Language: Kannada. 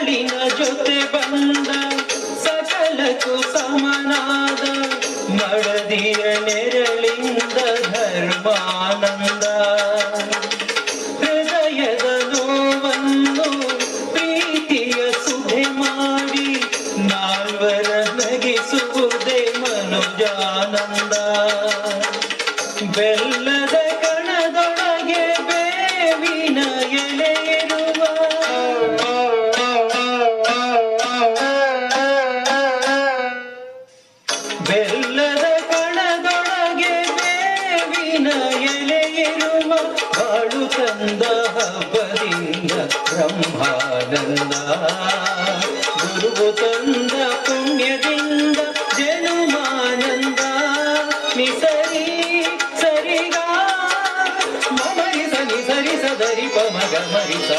ಬಾಳಿನ ಜೊತೆ ಬಂದ ಸಕಲಕ್ಕೂ ಸಮನಾದ ಮಡದಿಯ ನೆರಳಿಂದ ಧರ್ಮಾನಂದ ಹೃದಯದ ನೋವನ್ನು ಪ್ರೀತಿಯ ಸುಧೆ ಮಾಡಿ ನಾಲ್ವರ ನಗಿಸುವುದೇ ಮನುಜಾನಂದ ಬೆಲ್ಲದ ಕಣದೊಳಗೆ ಬೇವಿನ ಎಲೆ ಇರುವ ಬೆಲ್ಲದ ಕಣದೊಳಗೆ ಬೇವಿನ ಎಲೆ ಇರುವ ಬಾಳು ತಂದ ಹಬ್ಬದಿಂದ ಬ್ರಹ್ಮಾನಂದ ಗುರುವು ತಂದ ಪುಣ್ಯದಿಂದ ಜನುಮಾನಂದ ನಿಸರಿ ಸರಿಗ ಮಮರಿ ಸನಿ ಸರಿ ಸದರಿ ಪಮಗ ಮರಿಸ